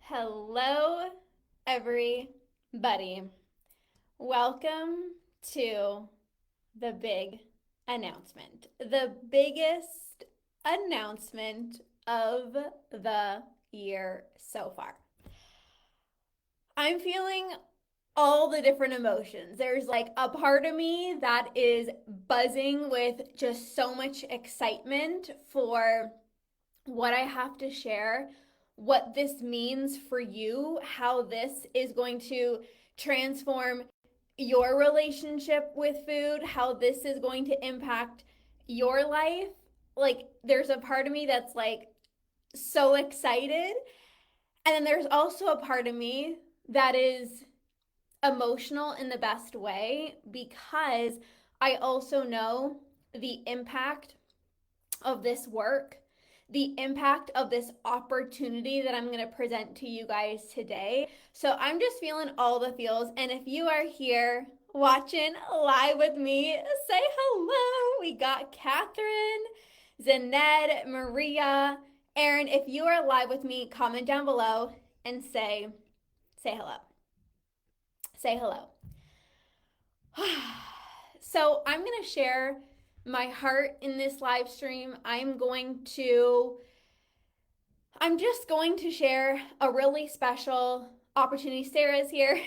Hello, everybody. Welcome to the big announcement, the biggest announcement of the year so far. I'm feeling all the different emotions. There's like a part of me that is buzzing with just so much excitement for what I have to share, what this means for you, how this is going to transform your relationship with food, how this is going to impact your life. Like, there's a part of me that's like so excited. And then there's also a part of me that is emotional in the best way because I also know the impact of this work, the impact of this opportunity that I'm going to present to you guys today. So I'm just feeling all the feels. And if you are here watching live with me, say hello. We got Catherine, Zaned, Maria, Aaron. If you are live with me, comment down below and say hello. Say hello. So I'm going to share my heart in this live stream. I'm just going to share a really special opportunity. Sarah's here.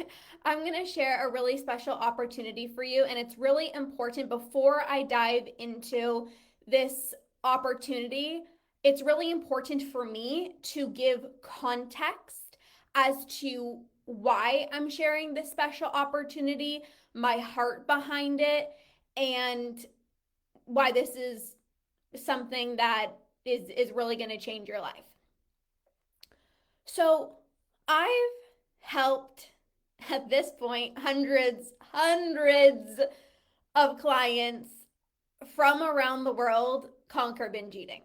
I'm going to share a really special opportunity for you. And it's really important before I dive into this opportunity. It's really important for me to give context as to why I'm sharing this special opportunity, my heart behind it, and why this is something that is really going to change your life. So I've helped at this point hundreds of clients from around the world conquer binge eating.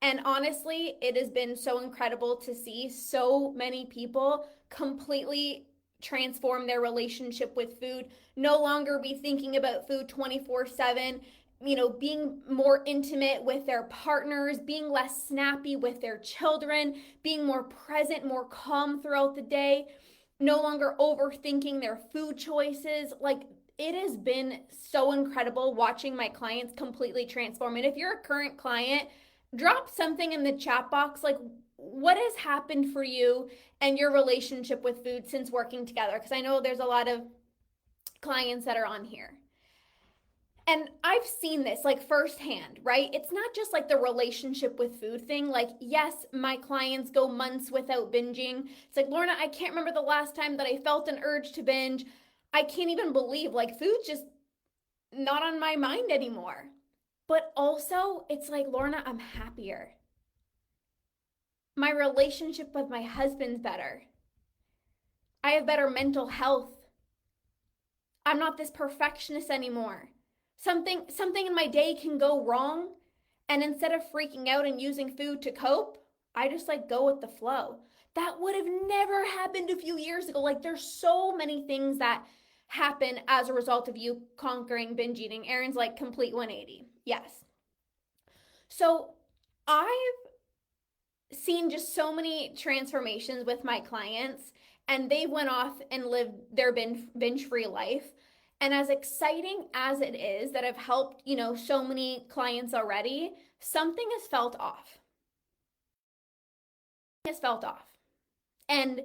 And honestly, it has been so incredible to see so many people completely transform their relationship with food, no longer be thinking about food 24/7, being more intimate with their partners, being less snappy with their children, being more present, more calm throughout the day, no longer overthinking their food choices. Like, it has been so incredible watching my clients completely transform. And if you're a current client, drop something in the chat box like what has happened for you and your relationship with food since working together, because I know there's a lot of clients that are on here. And I've seen this like firsthand, right? It's not just like the relationship with food thing. Like, yes, my clients go months without binging. It's like, Lorna, I can't remember the last time that I felt an urge to binge. I can't even believe like food's just not on my mind anymore. But also, it's like, Lorna, I'm happier. My relationship with my husband's better. I have better mental health. I'm not this perfectionist anymore. Something in my day can go wrong, and instead of freaking out and using food to cope, I just like go with the flow. That would have never happened a few years ago. Like, there's so many things that happen as a result of you conquering binge eating. Aaron's like complete 180. Yes. So I've seen just so many transformations with my clients, and they went off and lived their binge free life. And as exciting as it is that I've helped, so many clients already, something has felt off. And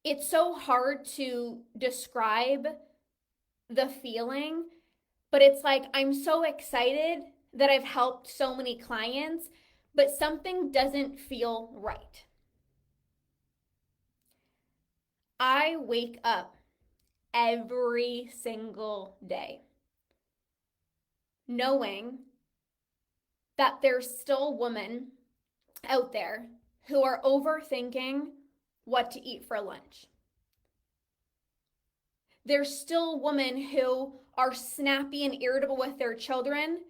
it's so hard to describe the feeling, but it's like I'm so excited that I've helped so many clients, but something doesn't feel right. I wake up every single day knowing that there's still women out there who are overthinking what to eat for lunch. There's still women who are snappy and irritable with their children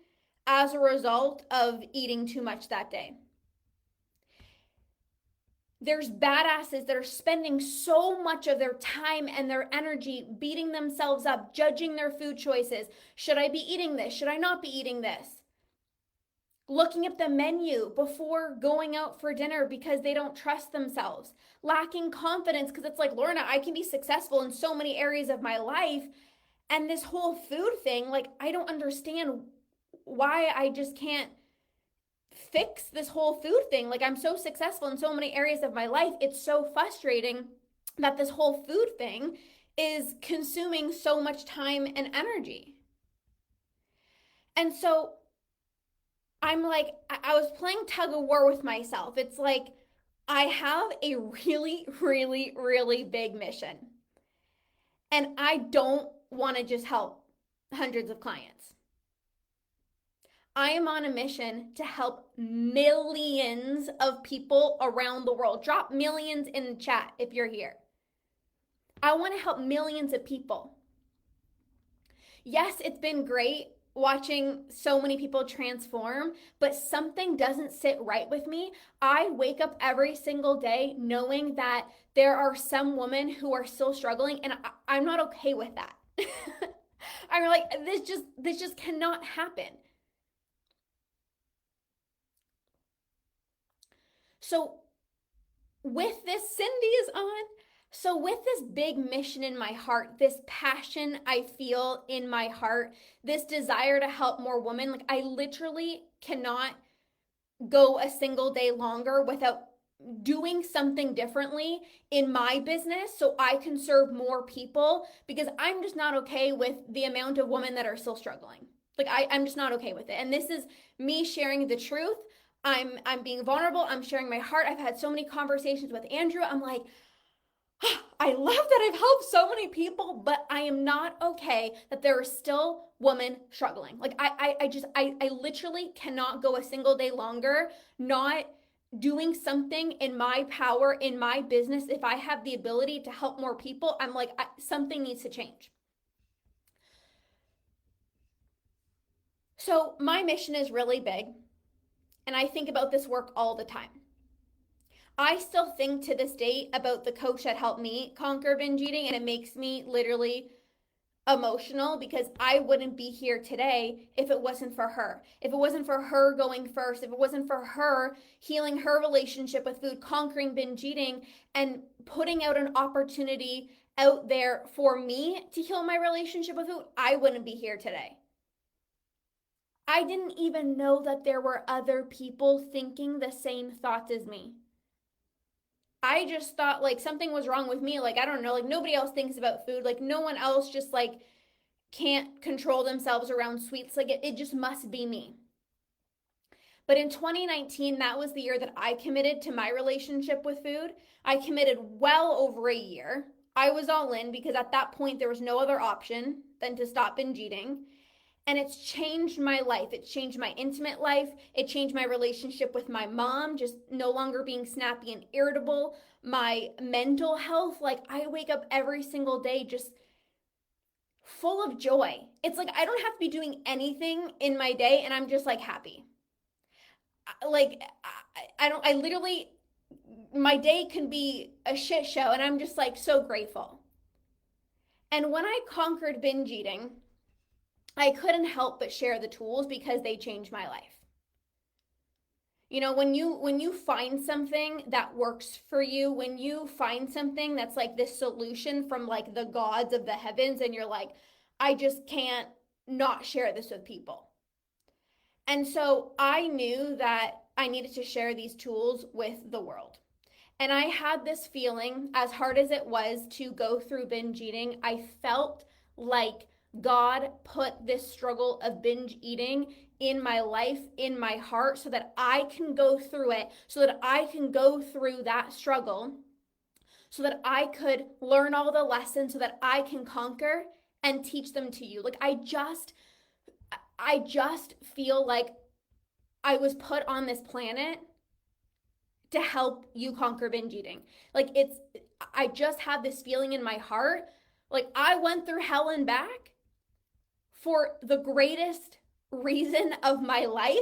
as a result of eating too much that day. There's badasses that are spending so much of their time and their energy beating themselves up, judging their food choices. Should I be eating this? Should I not be eating this? looking at the menu before going out for dinner because they don't trust themselves, lacking confidence because it's like, Lorna, I can be successful in so many areas of my life. And this whole food thing, like, I don't understand why I just can't fix this whole food thing. Like, I'm so successful in so many areas of my life. It's so frustrating that this whole food thing is consuming so much time and energy. And so I'm like, I was playing tug of war with myself. It's like, I have a really, really, really big mission. And I don't want to just help hundreds of clients. I am on a mission to help millions of people around the world. Drop millions in the chat if you're here. I want to help millions of people. Yes, it's been great watching so many people transform, but something doesn't sit right with me. I wake up every single day knowing that there are some women who are still struggling, and I'm not okay with that. I'm like, this just cannot happen. So with this, Cindy is on. So with this big mission in my heart, this passion I feel in my heart, this desire to help more women, like, I literally cannot go a single day longer without doing something differently in my business so I can serve more people, because I'm just not okay with the amount of women that are still struggling. Like, I'm just not okay with it. And this is me sharing the truth. I'm being vulnerable. I'm sharing my heart. I've had so many conversations with Andrew. I'm like, I love that I've helped so many people, but I am not okay that there are still women struggling. Like, I literally cannot go a single day longer not doing something in my power, in my business. If I have the ability to help more people, I'm like, something needs to change. So my mission is really big, and I think about this work all the time. I still think to this date about the coach that helped me conquer binge eating, and it makes me literally emotional, because I wouldn't be here today if it wasn't for her. If it wasn't for her going first, if it wasn't for her healing her relationship with food, conquering binge eating, and putting out an opportunity out there for me to heal my relationship with food, I wouldn't be here today. I didn't even know that there were other people thinking the same thoughts as me. I just thought like something was wrong with me. Like, I don't know, like nobody else thinks about food. Like, no one else just like can't control themselves around sweets. Like, it just must be me. But in 2019, that was the year that I committed to my relationship with food. I committed well over a year. I was all in because at that point there was no other option than to stop binge eating. And it's changed my life. It's changed my intimate life. It changed my relationship with my mom, just no longer being snappy and irritable. My mental health, like, I wake up every single day just full of joy. It's like I don't have to be doing anything in my day and I'm just like happy. Like, I literally, my day can be a shit show and I'm just like so grateful. And when I conquered binge eating, I couldn't help but share the tools because they changed my life. You know, when you find something that works for you, when you find something that's like this solution from like the gods of the heavens, and you're like, I just can't not share this with people. And so I knew that I needed to share these tools with the world. And I had this feeling, as hard as it was to go through binge eating, I felt like God put this struggle of binge eating in my life, in my heart, so that I can go through it, so that I can go through that struggle, so that I could learn all the lessons, so that I can conquer and teach them to you. Like, I just feel like I was put on this planet to help you conquer binge eating. Like, I just have this feeling in my heart, like I went through hell and back for the greatest reason of my life,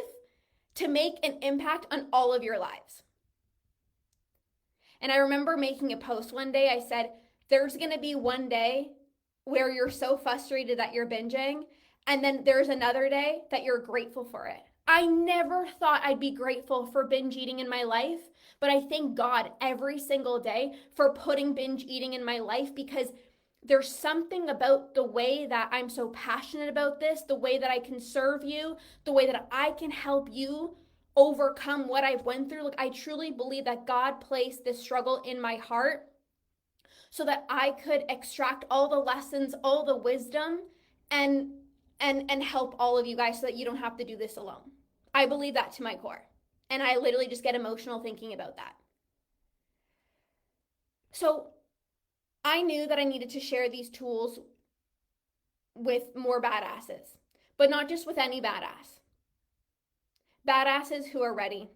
to make an impact on all of your lives. And I remember making a post one day. I said, there's going to be one day where you're so frustrated that you're binging, and then there's another day that you're grateful for it. I never thought I'd be grateful for binge eating in my life, but I thank God every single day for putting binge eating in my life, because there's something about the way that I'm so passionate about this, the way that I can serve you, the way that I can help you overcome what I've went through. Like, I truly believe that God placed this struggle in my heart so that I could extract all the lessons, all the wisdom, and and help all of you guys so that you don't have to do this alone. I believe that to my core. And I literally just get emotional thinking about that. So I knew that I needed to share these tools with more badasses, but not just with any badass. Badasses who are ready,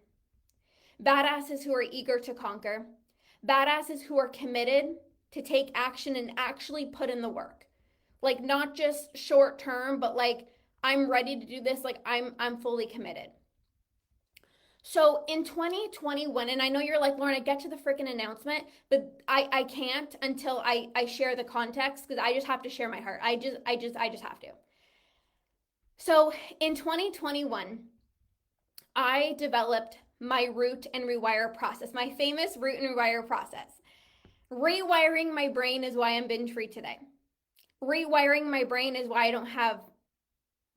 badasses who are eager to conquer, badasses who are committed to take action and actually put in the work. Like, not just short term, but like, I'm ready to do this. Like, I'm fully committed. So in 2021, and I know you're like, Lorna, get to the freaking announcement, but I can't until I share the context, because I just have to share my heart. I just have to. So in 2021, I developed my root and rewire process, my famous root and rewire process. Rewiring my brain is why I'm binge free today. Rewiring my brain is why I don't have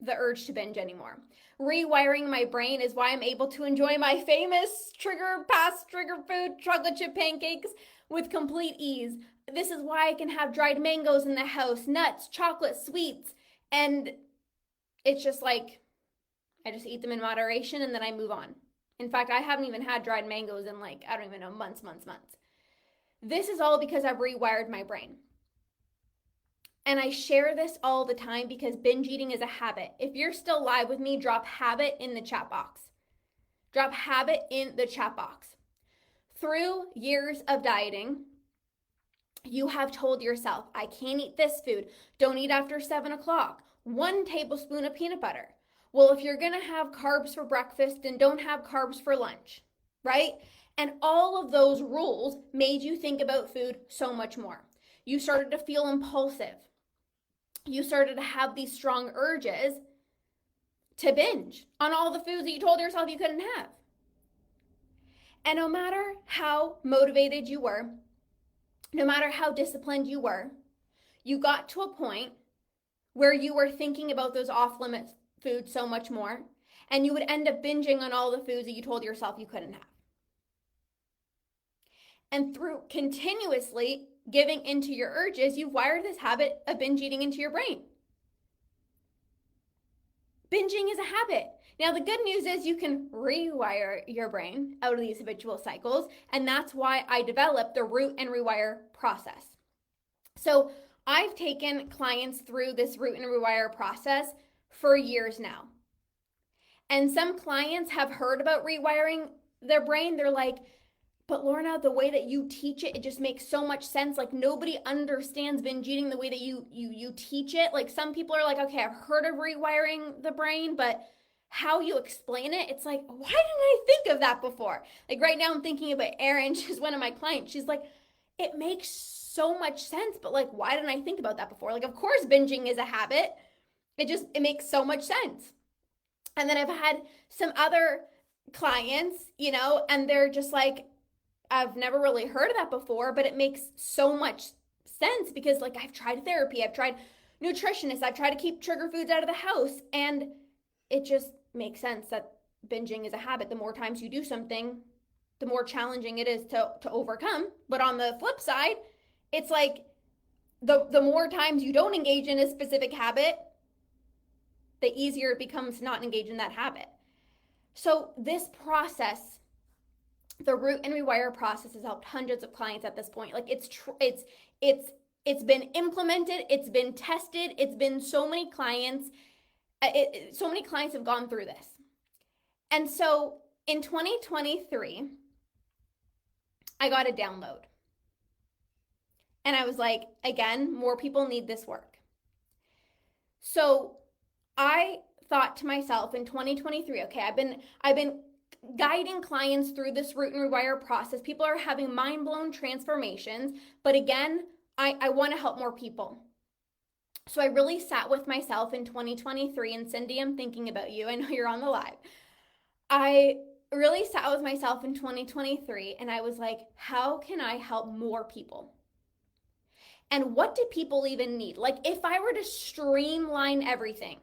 the urge to binge anymore. Rewiring my brain is why I'm able to enjoy my famous past trigger food, chocolate chip pancakes, with complete ease. This is why I can have dried mangoes in the house, nuts, chocolate, sweets, and it's just like, I just eat them in moderation and then I move on. In fact, I haven't even had dried mangoes in like, I don't even know, months. This is all because I've rewired my brain. And I share this all the time because binge eating is a habit. If you're still live with me, drop habit in the chat box. Drop habit in the chat box. Through years of dieting, you have told yourself, I can't eat this food. Don't eat after 7 o'clock. 1 tablespoon of peanut butter. Well, if you're going to have carbs for breakfast, then don't have carbs for lunch, right? And all of those rules made you think about food so much more. You started to feel impulsive. You started to have these strong urges to binge on all the foods that you told yourself you couldn't have. And no matter how motivated you were, no matter how disciplined you were, you got to a point where you were thinking about those off-limits foods so much more, and you would end up binging on all the foods that you told yourself you couldn't have. And through continuously giving into your urges, you've wired this habit of binge eating into your brain. Binging is a habit. Now, the good news is you can rewire your brain out of these habitual cycles, and that's why I developed the root and rewire process. So I've taken clients through this root and rewire process for years now. And some clients have heard about rewiring their brain. They're like, but Lorna, the way that you teach it, it just makes so much sense. Like, nobody understands binge eating the way that you teach it. Like, some people are like, okay, I've heard of rewiring the brain, but how you explain it, it's like, why didn't I think of that before? Like, right now I'm thinking about Erin. She's one of my clients. She's like, it makes so much sense, but like, why didn't I think about that before? Like, of course binging is a habit. It makes so much sense. And then I've had some other clients, and they're just like, I've never really heard of that before, but it makes so much sense because, like, I've tried therapy, I've tried nutritionists, I've tried to keep trigger foods out of the house, and it just makes sense that binging is a habit. The more times you do something, the more challenging it is to overcome. But on the flip side, it's like the more times you don't engage in a specific habit, the easier it becomes to not engage in that habit. So this process, the root and rewire process, has helped hundreds of clients at this point. Like, it's been implemented, it's been tested, it's been so many clients. So many clients have gone through this. And so in 2023, I got a download. And I was like, again, more people need this work. So I thought to myself in 2023, okay, I've been guiding clients through this root and rewire process. People are having mind-blown transformations, but again, I want to help more people. So I really sat with myself in 2023, and Cindy, I'm thinking about you. I know you're on the live. I really sat with myself in 2023 and I was like, how can I help more people? And what do people even need? Like, if I were to streamline everything,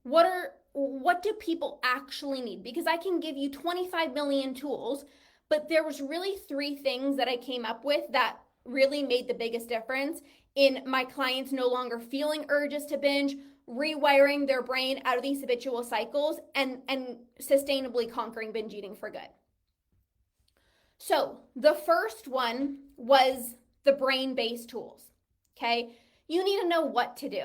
what do people actually need? Because I can give you 25 million tools, but there was really three things that I came up with that really made the biggest difference in my clients no longer feeling urges to binge, rewiring their brain out of these habitual cycles, and sustainably conquering binge eating for good. So the first one was the brain-based tools. Okay, you need to know what to do.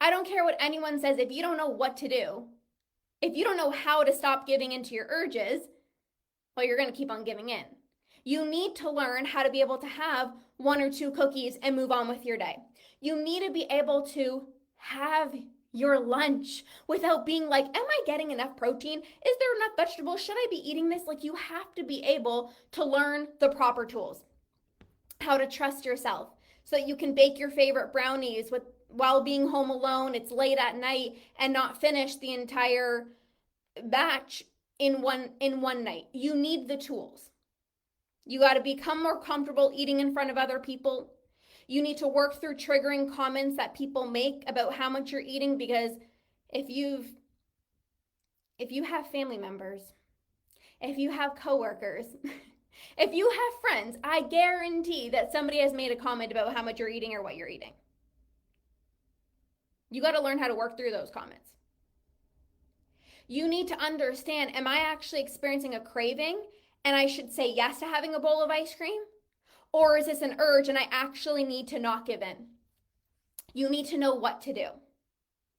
I don't care what anyone says. If you don't know what to do, if you don't know how to stop giving into your urges, well, you're going to keep on giving in. You need to learn how to be able to have one or two cookies and move on with your day. You need to be able to have your lunch without being like, am I getting enough protein? Is there enough vegetables? Should I be eating this? Like, you have to be able to learn the proper tools, how to trust yourself so that you can bake your favorite brownies while being home alone, it's late at night, and not finish the entire batch in one night. You need the tools. You got to become more comfortable eating in front of other people. You need to work through triggering comments that people make about how much you're eating, because if you have family members, if you have coworkers, if you have friends, I guarantee that somebody has made a comment about how much you're eating or what you're eating. You got to learn how to work through those comments. You need to understand, am I actually experiencing a craving and I should say yes to having a bowl of ice cream? Or is this an urge and I actually need to not give in? You need to know what to do,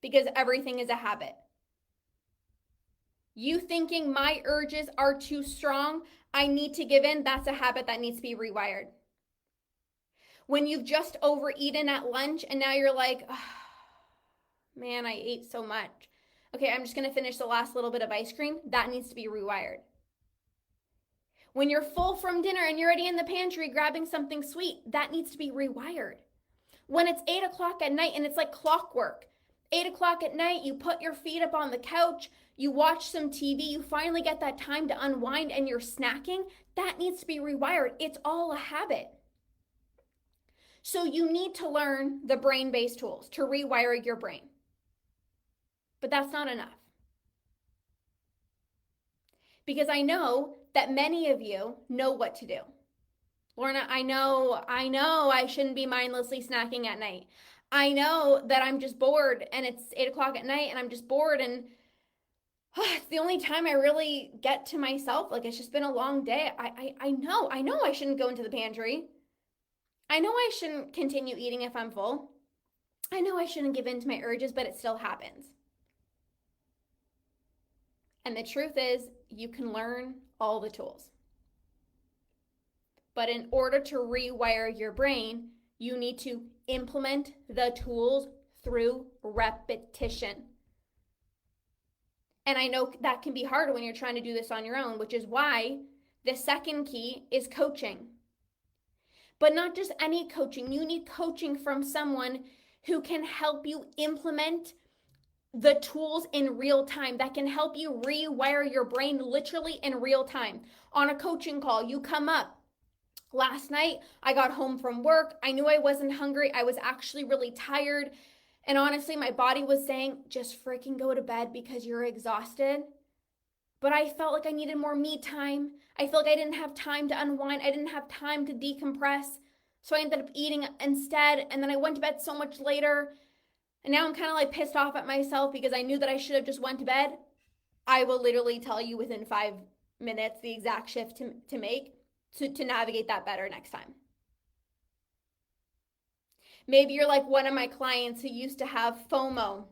because everything is a habit. You thinking my urges are too strong, I need to give in, that's a habit that needs to be rewired. When you've just overeaten at lunch and now you're like, oh, man, I ate so much. Okay, I'm just going to finish the last little bit of ice cream. That needs to be rewired. When you're full from dinner and you're already in the pantry grabbing something sweet, that needs to be rewired. When it's 8 o'clock at night and it's like clockwork, 8 o'clock at night, you put your feet up on the couch, you watch some TV, you finally get that time to unwind and you're snacking, that needs to be rewired. It's all a habit. So you need to learn the brain-based tools to rewire your brain. But that's not enough. Because I know that many of you know what to do. Lorna, I know I shouldn't be mindlessly snacking at night. I know that I'm just bored and it's 8 o'clock at night and I'm just bored and it's the only time I really get to myself. Like, it's just been a long day. I know I shouldn't go into the pantry. I know I shouldn't continue eating if I'm full. I know I shouldn't give in to my urges, but it still happens. And the truth is, you can learn all the tools. But in order to rewire your brain, you need to implement the tools through repetition. And I know that can be hard when you're trying to do this on your own, which is why the second key is coaching. But not just any coaching. You need coaching from someone who can help you implement the tools in real time, that can help you rewire your brain literally in real time. On a coaching call, you come up. Last night, I got home from work. I knew I wasn't hungry. I was actually really tired. And honestly, my body was saying, just freaking go to bed because you're exhausted. But I felt like I needed more me time. I felt like I didn't have time to unwind. I didn't have time to decompress. So I ended up eating instead. And then I went to bed so much later. And now I'm kind of like pissed off at myself because I knew that I should have just went to bed. I will literally tell you within 5 minutes the exact shift to make to navigate that better next time. Maybe you're like one of my clients who used to have FOMO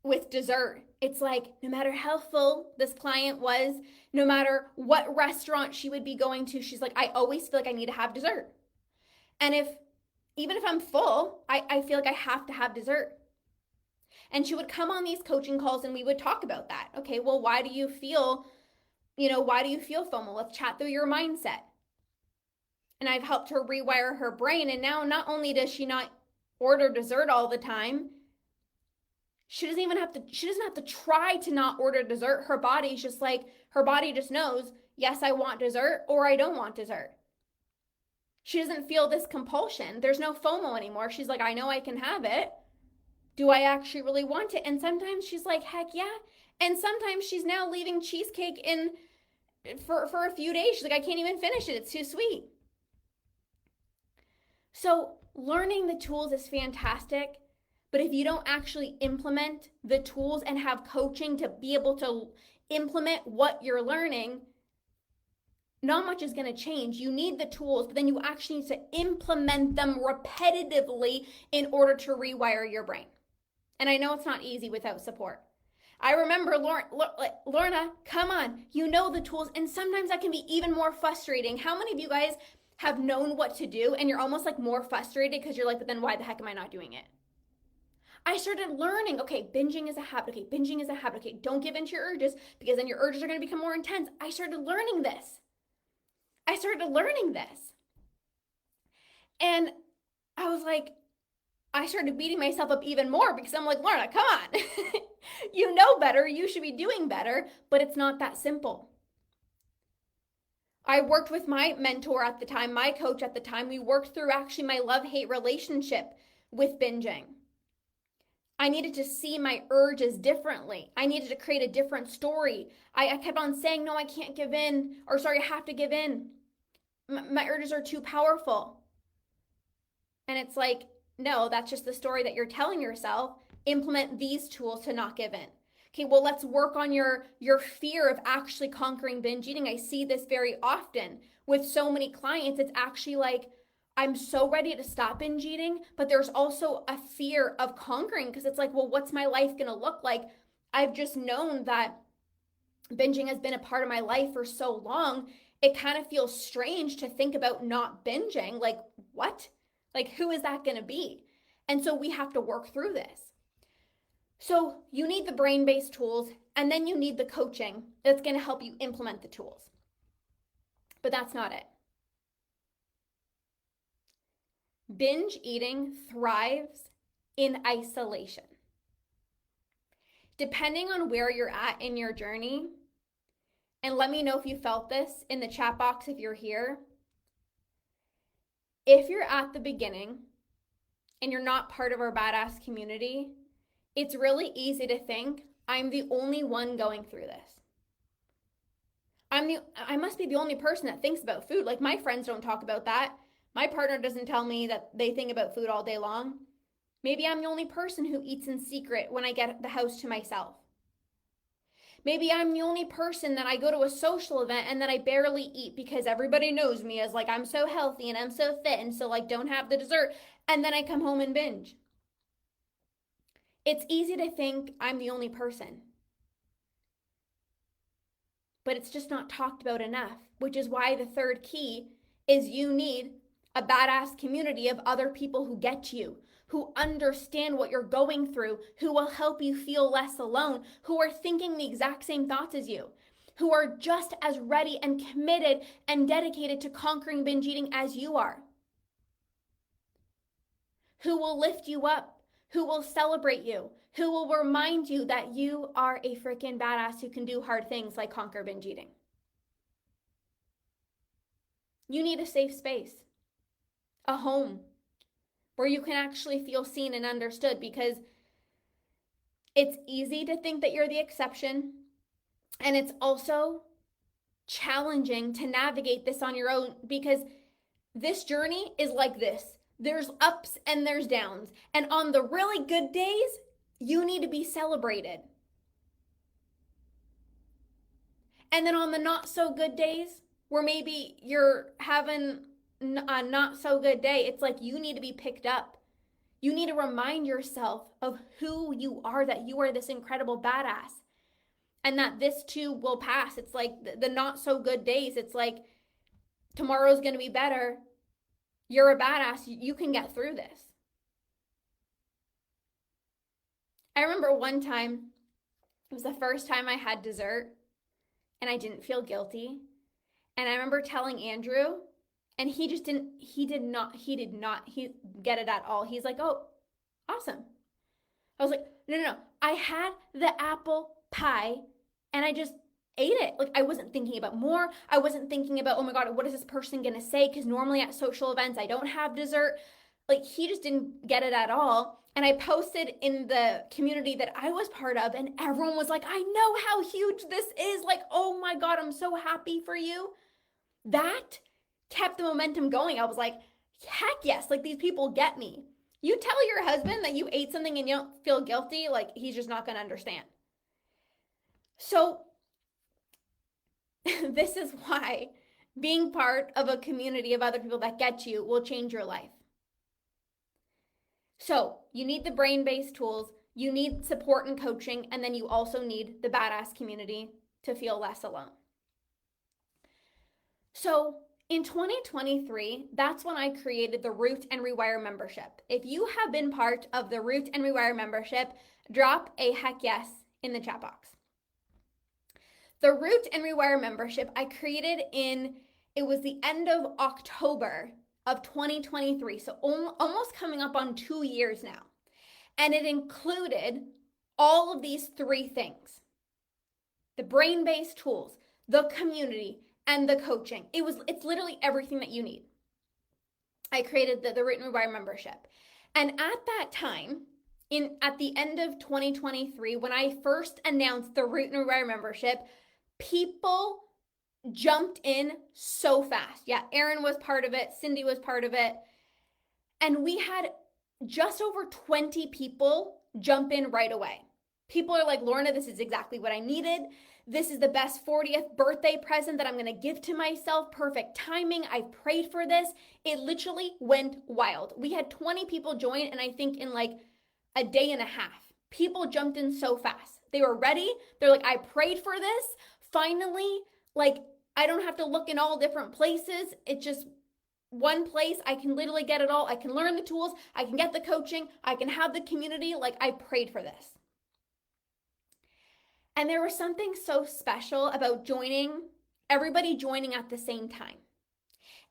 with dessert. It's like, no matter how full this client was, no matter what restaurant she would be going to, she's like, I always feel like I need to have dessert. And even if I'm full, I feel like I have to have dessert. And she would come on these coaching calls and we would talk about that. Okay, well, why do you feel FOMO? Let's chat through your mindset. And I've helped her rewire her brain. And now not only does she not order dessert all the time, She doesn't have to try to not order dessert. Her body's just like, her body just knows, yes, I want dessert or I don't want dessert. She doesn't feel this compulsion. There's no FOMO anymore. She's like, I know I can have it. Do I actually really want it? And sometimes she's like, heck yeah. And sometimes she's now leaving cheesecake in for a few days. She's like, I can't even finish it. It's too sweet. So learning the tools is fantastic. But if you don't actually implement the tools and have coaching to be able to implement what you're learning, not much is going to change. You need the tools, but then you actually need to implement them repetitively in order to rewire your brain. And I know it's not easy without support. I remember Lorna, come on, you know the tools, and sometimes that can be even more frustrating. How many of you guys have known what to do and you're almost like more frustrated because you're like, but then why the heck am I not doing it? I started learning, okay, binging is a habit. Okay, binging is a habit. Okay, don't give in to your urges because then your urges are going to become more intense. I started learning this. And I was like, I started beating myself up even more because I'm like, Lorna, come on. You know better. You should be doing better, but it's not that simple. I worked with my mentor at the time, my coach at the time. We worked through actually my love-hate relationship with binging. I needed to see my urges differently. I needed to create a different story. I kept on saying, no, I can't give in, or sorry, I have to give in. My urges are too powerful. And it's like, no, that's just the story that you're telling yourself. Implement these tools to not give in. Okay, well, let's work on your fear of actually conquering binge eating. I see this very often with so many clients. It's actually like, I'm so ready to stop binge eating, but there's also a fear of conquering because it's like, well, what's my life going to look like? I've just known that binging has been a part of my life for so long. It kind of feels strange to think about not binging. Like, what? Like, who is that going to be? And so we have to work through this. So you need the brain-based tools, and then you need the coaching that's going to help you implement the tools. But that's not it. Binge eating thrives in isolation. Depending on where you're at in your journey, and let me know if you felt this in the chat box if you're here. If you're at the beginning and you're not part of our badass community, it's really easy to think, I'm the only one going through this. I must be the only person that thinks about food. Like, my friends don't talk about that. My partner doesn't tell me that they think about food all day long. Maybe I'm the only person who eats in secret when I get the house to myself. Maybe I'm the only person that I go to a social event and then I barely eat because everybody knows me as like, I'm so healthy and I'm so fit and so like, don't have the dessert. And then I come home and binge. It's easy to think I'm the only person. But it's just not talked about enough, which is why the third key is you need a badass community of other people who get you, who understand what you're going through, who will help you feel less alone, who are thinking the exact same thoughts as you, who are just as ready and committed and dedicated to conquering binge eating as you are, who will lift you up, who will celebrate you, who will remind you that you are a freaking badass who can do hard things like conquer binge eating. You need a safe space, a home where you can actually feel seen and understood, because it's easy to think that you're the exception, and it's also challenging to navigate this on your own because this journey is like this. There's ups and there's downs, and on the really good days, you need to be celebrated. And then on the not so good days, where maybe you're having a not so good day, it's like you need to be picked up. You need to remind yourself of who you are, that you are this incredible badass, and that this too will pass. It's like the not so good days. It's like tomorrow's going to be better. You're a badass. You can get through this. I remember one time, it was the first time I had dessert and I didn't feel guilty. And I remember telling Andrew, and he did not get it at all. He's like, oh, awesome. I was like, no. I had the apple pie and I just ate it. Like, I wasn't thinking about more. I wasn't thinking about, oh my God, what is this person gonna say? Because normally at social events, I don't have dessert. Like, he just didn't get it at all. And I posted in the community that I was part of, and everyone was like, I know how huge this is. Like, oh my God, I'm so happy for you. That kept the momentum going. I was like, heck yes, like, these people get me. You tell your husband that you ate something and you don't feel guilty, like, he's just not going to understand. So, this is why being part of a community of other people that get you will change your life. So, you need the brain based tools, you need support and coaching, and then you also need the badass community to feel less alone. So, in 2023, that's when I created the Root and Rewire membership. If you have been part of the Root and Rewire membership, drop a heck yes in the chat box. The Root and Rewire membership I created it was the end of October of 2023, so almost coming up on 2 years now. And it included all of these 3 things: the brain-based tools, the community, and the coaching. It's literally everything that you need. I created the Root and Rewire membership. And at that time, at the end of 2023, when I first announced the Root and Rewire membership, people jumped in so fast. Yeah, Erin was part of it, Cindy was part of it. And we had just over 20 people jump in right away. People are like, Lorna, this is exactly what I needed. This is the best 40th birthday present that I'm going to give to myself. Perfect timing. I prayed for this. It literally went wild. We had 20 people join, and I think in like a day and a half, people jumped in so fast. They were ready. They're like, I prayed for this. Finally, like, I don't have to look in all different places. It's just one place. I can literally get it all. I can learn the tools. I can get the coaching. I can have the community. Like, I prayed for this. And there was something so special about everybody joining at the same time.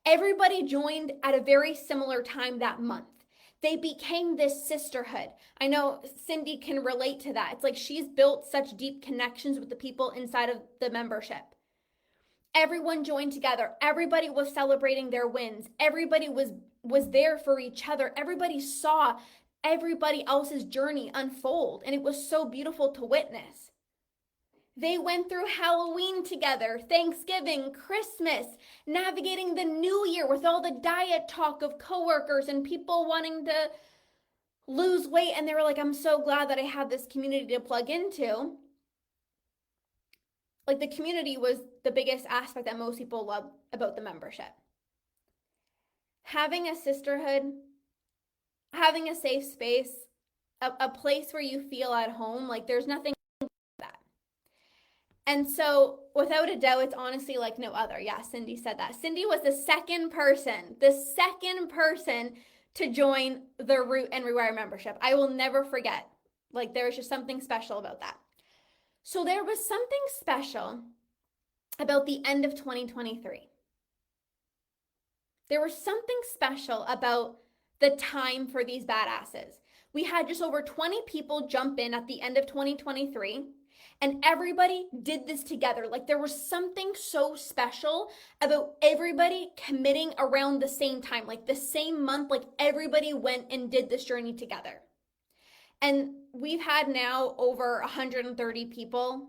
Everybody joined at a very similar time that month. They became this sisterhood. I know Cindy can relate to that. It's like she's built such deep connections with the people inside of the membership. Everyone joined together. Everybody was celebrating their wins. Everybody was there for each other. Everybody saw everybody else's journey unfold, and it was so beautiful to witness. They went through Halloween together, Thanksgiving, Christmas, navigating the new year with all the diet talk of coworkers and people wanting to lose weight. And they were like, I'm so glad that I have this community to plug into. Like, the community was the biggest aspect that most people love about the membership. Having a sisterhood, having a safe space, a place where you feel at home, like, there's nothing like that. And so, without a doubt, it's honestly like no other. Yeah, Cindy said that. Cindy was the second person to join the Root and Rewire membership. I will never forget. Like, there was just something special about that. So there was something special about the end of 2023. There was something special about the time for these badasses. We had just over 20 people jump in at the end of 2023, and everybody did this together. Like, there was something so special about everybody committing around the same time, like the same month, like everybody went and did this journey together. And we've had now over 130 people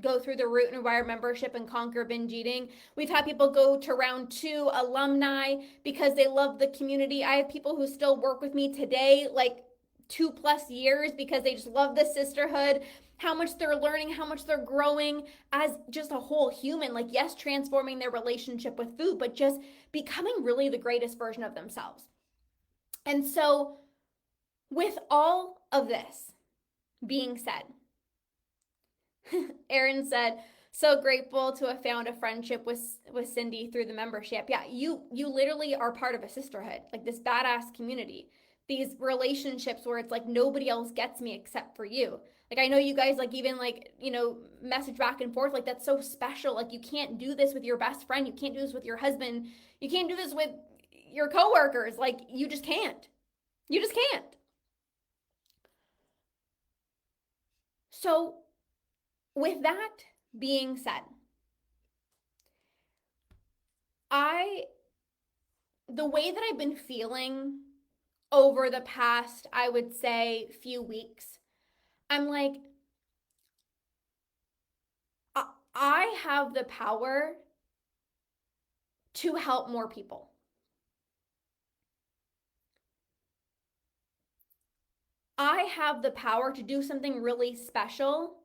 go through the Root and Rewire membership and conquer binge eating. We've had people go to round 2, alumni, because they love the community. I have people who still work with me today, like 2+ years, because they just love the sisterhood, how much they're learning, how much they're growing as just a whole human. Like, yes, transforming their relationship with food, but just becoming really the greatest version of themselves. And so, with all of this being said, Erin said, so grateful to have found a friendship with Cindy through the membership. Yeah, you literally are part of a sisterhood, like this badass community. These relationships where it's like nobody else gets me except for you. Like, I know you guys like even like, message back and forth. Like, that's so special. Like, you can't do this with your best friend. You can't do this with your husband. You can't do this with your coworkers. Like, you just can't. You just can't. So, with that being said, the way that I've been feeling over the past, I would say, few weeks, I'm like, I have the power to help more people. I have the power to do something really special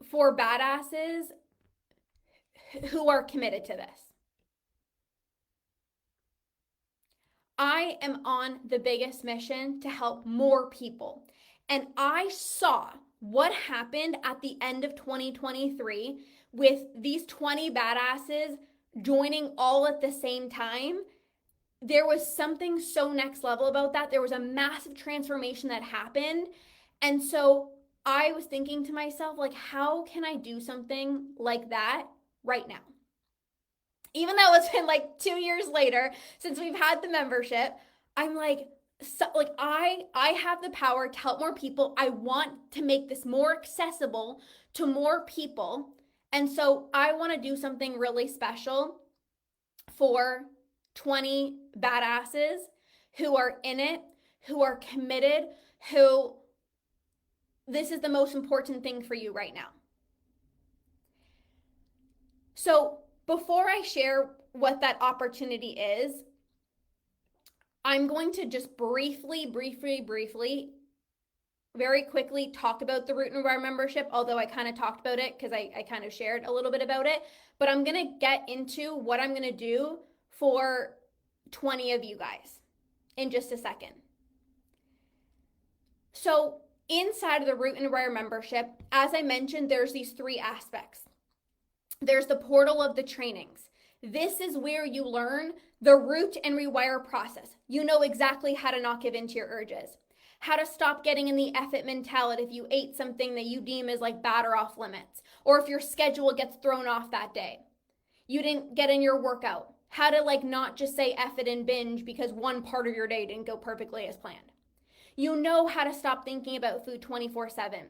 for badasses who are committed to this. I am on the biggest mission to help more people. And I saw what happened at the end of 2023 with these 20 badasses joining all at the same time. There was something so next level about that. There was a massive transformation that happened. And so I was thinking to myself, like, how can I do something like that right now? Even though it's been like 2 years later since we've had the membership, I'm like, I have the power to help more people. I want to make this more accessible to more people. And so I want to do something really special for 20 badasses who are in it, who are committed, who this is the most important thing for you right now. So before I share what that opportunity is, I'm going to just briefly, very quickly talk about the Root and Rewire membership, although I kind of talked about it because I kind of shared a little bit about it. But I'm going to get into what I'm going to do for 20 of you guys in just a second. So inside of the Root and Rewire membership, as I mentioned, there's these 3 aspects. There's the portal of the trainings. This is where you learn the root and rewire process. You know exactly how to not give in to your urges, how to stop getting in the effort mentality if you ate something that you deem as like bad or off limits, or if your schedule gets thrown off that day. You didn't get in your workout. How to like not just say F it and binge because one part of your day didn't go perfectly as planned. You know how to stop thinking about food 24/7.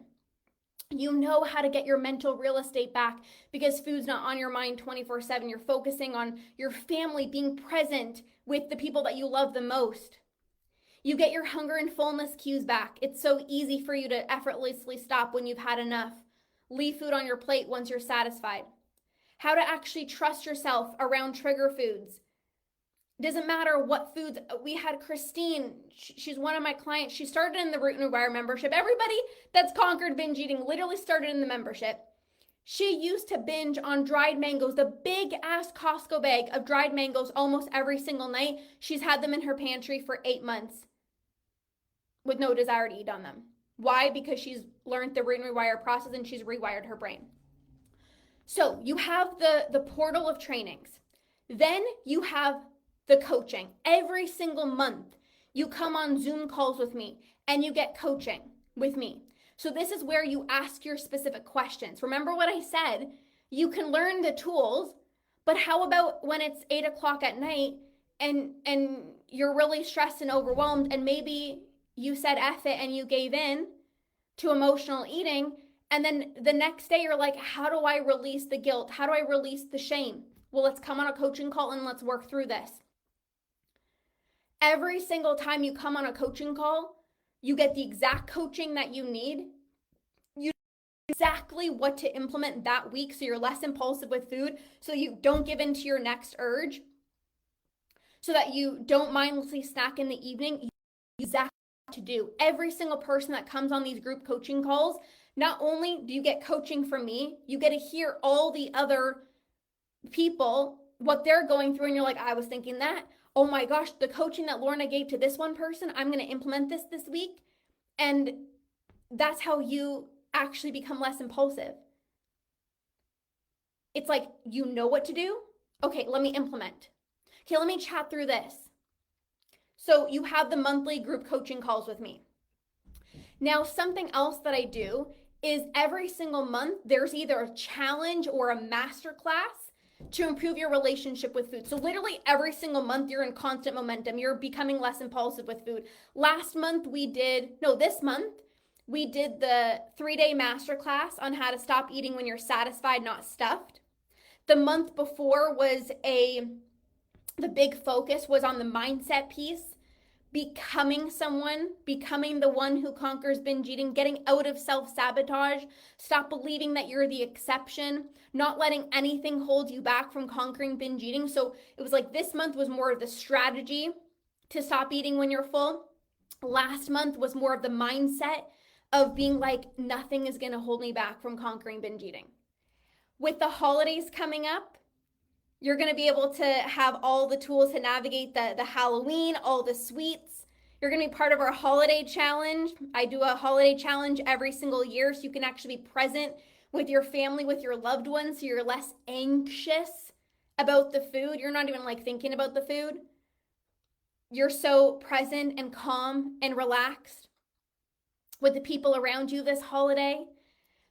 You know how to get your mental real estate back because food's not on your mind 24/7. You're focusing on your family, being present with the people that you love the most. You get your hunger and fullness cues back. It's so easy for you to effortlessly stop when you've had enough. Leave food on your plate once you're satisfied. How to actually trust yourself around trigger foods. Doesn't matter what foods. We had Christine, she's one of my clients. She started in the Root and Rewire membership. Everybody that's conquered binge eating literally started in the membership. She used to binge on dried mangoes, the big ass Costco bag of dried mangoes almost every single night. She's had them in her pantry for 8 months with no desire to eat on them. Why? Because she's learned the Root and Rewire process and she's rewired her brain. So you have the portal of trainings. Then you have the coaching. Every single month, you come on Zoom calls with me and you get coaching with me. So this is where you ask your specific questions. Remember what I said? You can learn the tools, but how about when it's 8 o'clock at night and you're really stressed and overwhelmed and maybe you said F it and you gave in to emotional eating, and then the next day you're like, how do I release the guilt? How do I release the shame? Well, let's come on a coaching call and let's work through this. Every single time you come on a coaching call, you get the exact coaching that you need. You know exactly what to implement that week so you're less impulsive with food, so you don't give in to your next urge, so that you don't mindlessly snack in the evening. You know exactly what to do. Every single person that comes on these group coaching calls, not only do you get coaching from me, you get to hear all the other people, what they're going through, and you're like, I was thinking that. Oh my gosh, the coaching that Lorna gave to this one person, I'm going to implement this week. And that's how you actually become less impulsive. It's like, you know what to do? Okay, let me implement. Okay, let me chat through this. So you have the monthly group coaching calls with me. Now, something else that I do is every single month, there's either a challenge or a masterclass to improve your relationship with food. So literally every single month, you're in constant momentum. You're becoming less impulsive with food. This month, we did the 3-day masterclass on how to stop eating when you're satisfied, not stuffed. The month before was the big focus was on the mindset piece, becoming the one who conquers binge eating, getting out of self-sabotage, stop believing that you're the exception, not letting anything hold you back from conquering binge eating. So it was like this month was more of the strategy to stop eating when you're full. Last month was more of the mindset of being like, nothing is going to hold me back from conquering binge eating. With the holidays coming up, you're going to be able to have all the tools to navigate the Halloween, all the sweets. You're going to be part of our holiday challenge. I do a holiday challenge every single year so you can actually be present with your family, with your loved ones, so you're less anxious about the food. You're not even like thinking about the food. You're so present and calm and relaxed with the people around you this holiday.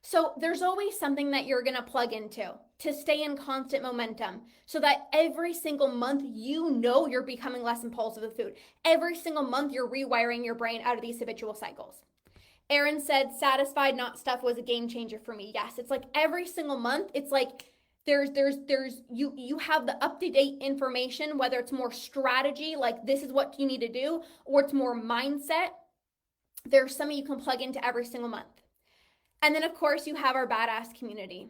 So there's always something that you're going to plug into to stay in constant momentum so that every single month you know you're becoming less impulsive with food. Every single month you're rewiring your brain out of these habitual cycles. Erin said satisfied, not stuff was a game changer for me. Yes, it's like every single month, it's like you have the up-to-date information, whether it's more strategy, like this is what you need to do, or it's more mindset. There's something you can plug into every single month. And then of course you have our badass community.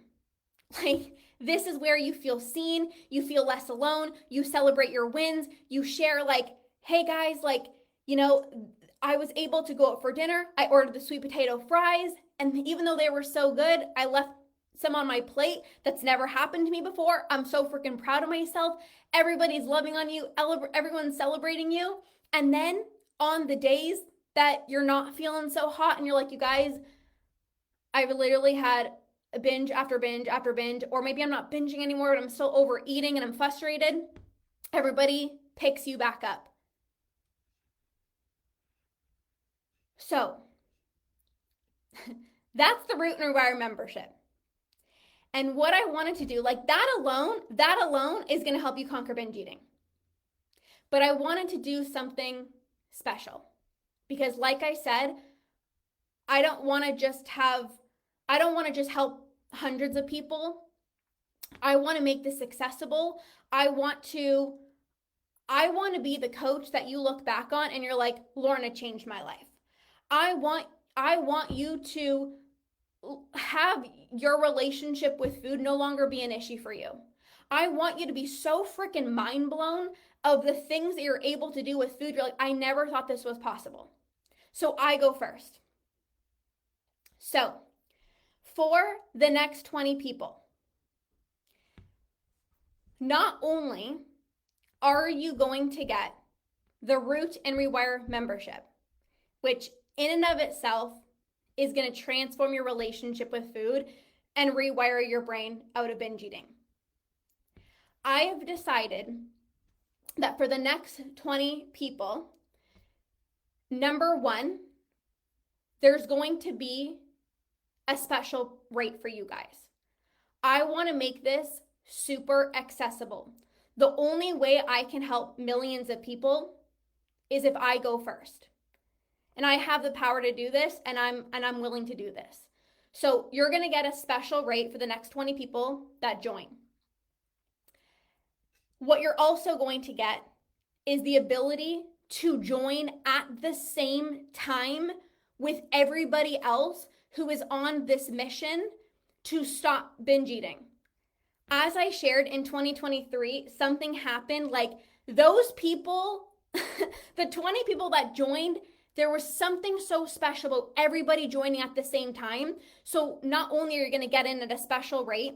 Like this is where you feel seen, you feel less alone, you celebrate your wins, you share like, hey guys, like, you know, I was able to go out for dinner, I ordered the sweet potato fries, and even though they were so good, I left some on my plate. That's never happened to me before. I'm so freaking proud of myself. Everybody's loving on you, everyone's celebrating you. And then on the days that you're not feeling so hot and you're like, you guys, I've literally had a binge after binge after binge, or maybe I'm not binging anymore, but I'm still overeating and I'm frustrated. Everybody picks you back up. So that's the Root and Rewire membership. And what I wanted to do, like that alone is going to help you conquer binge eating. But I wanted to do something special because like I said, I don't want to just help hundreds of people. I want to make this accessible. I want to be the coach that you look back on and you're like, Lorna changed my life. I want you to have your relationship with food no longer be an issue for you. I want you to be so freaking mind blown of the things that you're able to do with food. You're like, I never thought this was possible. So I go first. So for the next 20 people, not only are you going to get the Root and Rewire membership, which in and of itself is going to transform your relationship with food and rewire your brain out of binge eating. I have decided that for the next 20 people, number one, there's going to be a special rate for you guys. I want to make this super accessible. The only way I can help millions of people is if I go first. And I have the power to do this, and I'm willing to do this. So you're going to get a special rate for the next 20 people that join. What you're also going to get is the ability to join at the same time with everybody else who is on this mission to stop binge eating. As I shared in 2023, something happened, like those people, the 20 people that joined, there was something so special about everybody joining at the same time. So not only are you going to get in at a special rate,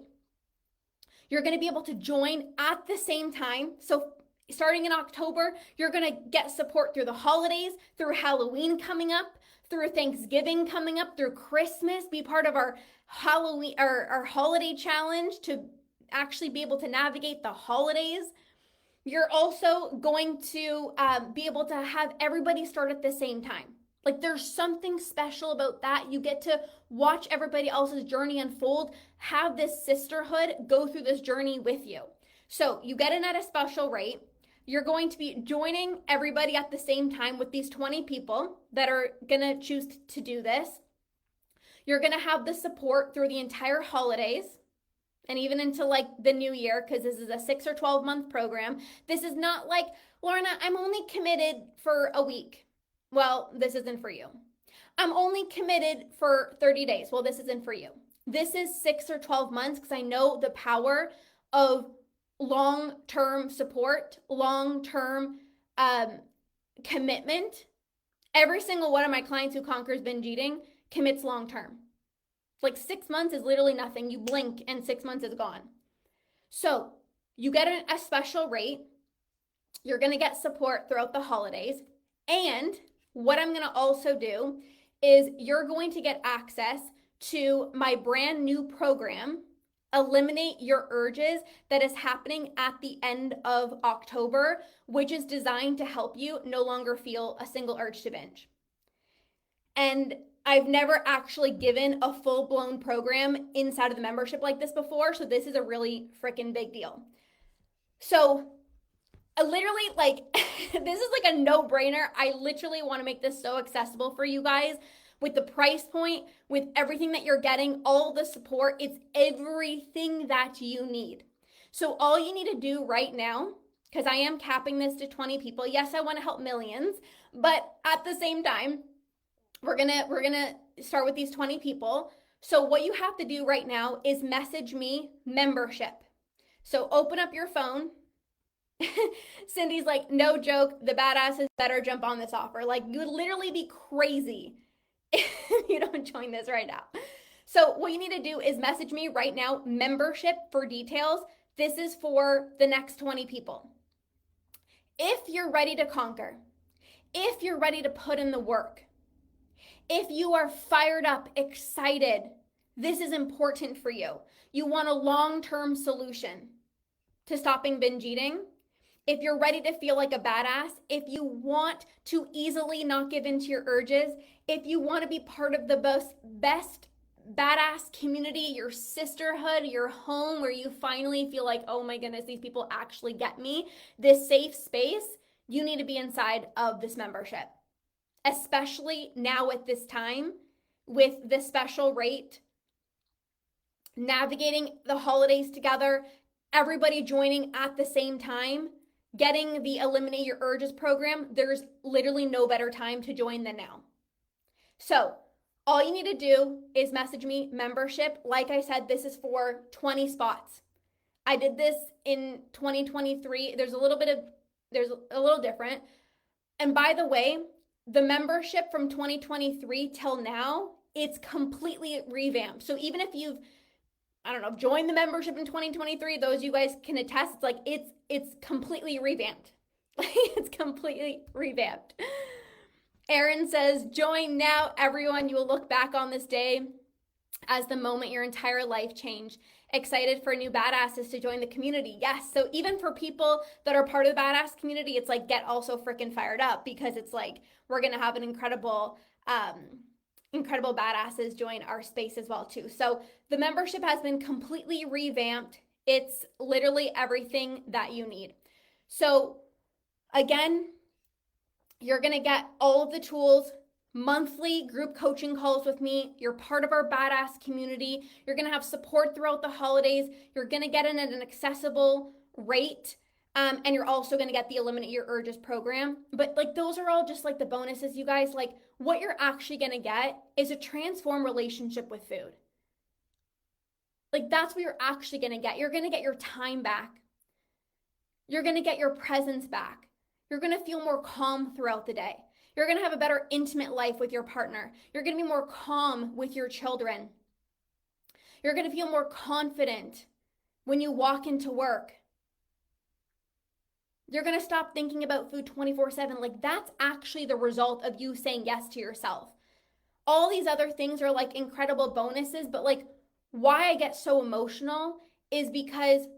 you're going to be able to join at the same time. So starting in October, you're going to get support through the holidays, through Halloween coming up, through Thanksgiving coming up, through Christmas, be part of our Halloween, our holiday challenge to actually be able to navigate the holidays. You're also going to be able to have everybody start at the same time. Like there's something special about that. You get to watch everybody else's journey unfold, have this sisterhood go through this journey with you. So you get in at a special rate. You're going to be joining everybody at the same time with these 20 people that are going to choose to do this. You're going to have the support through the entire holidays and even into like the new year, because this is a 6 or 12 month program. This is not like, Lorna, I'm only committed for a week. Well, this isn't for you. I'm only committed for 30 days. Well, this isn't for you. This is 6 or 12 months, because I know the power of long-term support, long-term commitment. Every single one of my clients who conquers binge eating commits long-term. Like 6 months is literally nothing. You blink and 6 months is gone. So you get a special rate. You're going to get support throughout the holidays. And what I'm going to also do is you're going to get access to my brand new program, Eliminate Your Urges, that is happening at the end of October, which is designed to help you no longer feel a single urge to binge. And I've never actually given a full-blown program inside of the membership like this before, so this is a really freaking big deal. So literally, like, this is like a no-brainer. I literally want to make this so accessible for you guys with the price point, with everything that you're getting, all the support. It's everything that you need. So all you need to do right now, because I am capping this to 20 people. Yes, I want to help millions, but at the same time, we're gonna start with these 20 people. So what you have to do right now is message me membership. So open up your phone. Cindy's like, no joke, the badasses better jump on this offer. Like, you would literally be crazy if you don't join this right now. So what you need to do is message me right now, membership, for details. This is for the next 20 people. If you're ready to conquer, if you're ready to put in the work, if you are fired up, excited, this is important for you. You want a long-term solution to stopping binge eating. If you're ready to feel like a badass, if you want to easily not give in to your urges, if you want to be part of the best badass community, your sisterhood, your home, where you finally feel like, oh my goodness, these people actually get me, this safe space, you need to be inside of this membership. Especially now at this time with the special rate, navigating the holidays together, everybody joining at the same time, getting the Eliminate Your Urges program. There's literally no better time to join than now. So all you need to do is message me membership. Like I said, this is for 20 spots. I did this in 2023. There's a little different. And by the way, the membership from 2023 till now, it's completely revamped. So even if you've, joined the membership in 2023, those you guys can attest, it's like, it's completely revamped. It's completely revamped. Erin says, join now, everyone. You will look back on this day as the moment your entire life changed. Excited for new badasses to join the community. Yes, so even for people that are part of the badass community, it's like, get also freaking fired up, because it's like, we're going to have an incredible badasses join our space as well too. So the membership has been completely revamped. It's literally everything that you need. So again, you're going to get all of the tools, monthly group coaching calls with me. You're part of our badass community. You're going to have support throughout the holidays. You're going to get in at an accessible rate. And you're also going to get the Eliminate Your Urges program. But like, those are all just like the bonuses, you guys. Like, what you're actually going to get is a transformed relationship with food. Like, that's what you're actually going to get. You're going to get your time back. You're going to get your presence back. You're going to feel more calm throughout the day. You're going to have a better intimate life with your partner. You're going to be more calm with your children. You're going to feel more confident when you walk into work. You're going to stop thinking about food 24/7. Like, that's actually the result of you saying yes to yourself. All these other things are like incredible bonuses, but like, why I get so emotional is because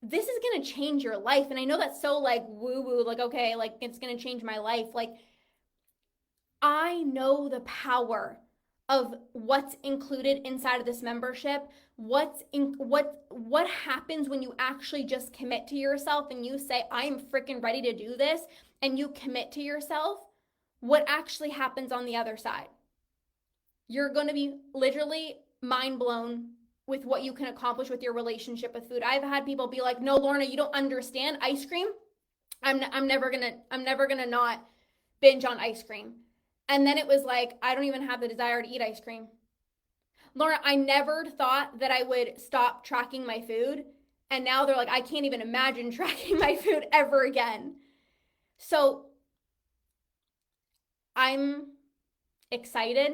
this is going to change your life. And I know that's so like woo-woo, like, okay, like it's going to change my life. Like, I know the power of what's included inside of this membership. What happens when you actually just commit to yourself and you say, I'm freaking ready to do this, and you commit to yourself, what actually happens on the other side. you're going to be literally mind blown with what you can accomplish with your relationship with food. I've had people be like, "No, Lorna, you don't understand ice cream. I'm never going to not binge on ice cream." And then it was like, I don't even have the desire to eat ice cream. Lorna, I never thought that I would stop tracking my food. And now they're like, I can't even imagine tracking my food ever again. So I'm excited.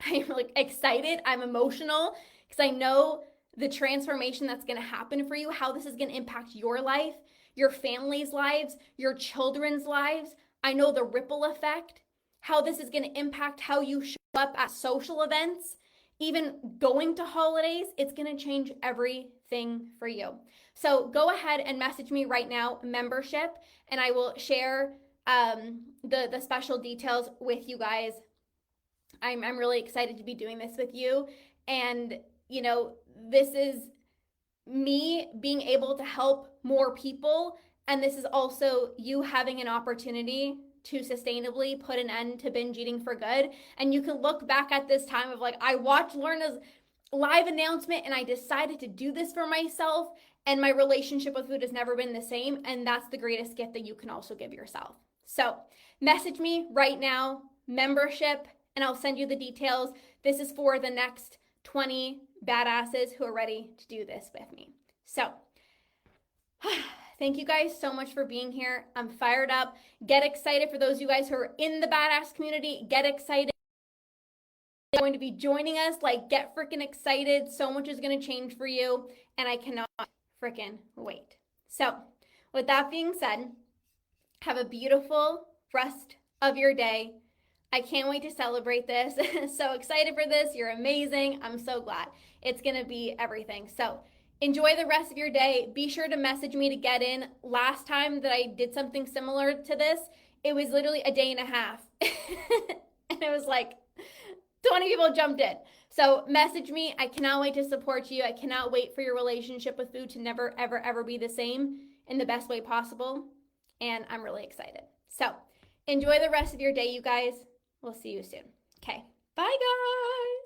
I'm like excited. I'm emotional because I know the transformation that's going to happen for you, how this is going to impact your life, your family's lives, your children's lives. I know the ripple effect, how this is going to impact how you show up at social events, even going to holidays. It's going to change everything for you. So go ahead and message me right now, membership, and I will share the special details with you guys. I'm really excited to be doing this with you. And, you know, this is me being able to help more people. And this is also you having an opportunity to sustainably put an end to binge eating for good. And you can look back at this time of like, I watched Lorna's live announcement and I decided to do this for myself. And my relationship with food has never been the same. And that's the greatest gift that you can also give yourself. So message me right now, membership, and I'll send you the details. This is for the next 20 badasses who are ready to do this with me. So thank you guys so much for being here. I'm fired up. Get excited for those of you guys who are in the badass community. Get excited. You're going to be joining us. Like, get freaking excited. So much is going to change for you, and I cannot freaking wait. So with that being said, have a beautiful rest of your day. I can't wait to celebrate this. So excited for this. You're amazing. I'm so glad. It's going to be everything. So enjoy the rest of your day. Be sure to message me to get in. Last time that I did something similar to this, it was literally a day and a half. And it was like 20 people jumped in. So message me. I cannot wait to support you. I cannot wait for your relationship with food to never, ever, ever be the same in the best way possible. And I'm really excited. So enjoy the rest of your day, you guys. We'll see you soon. Okay. Bye, guys.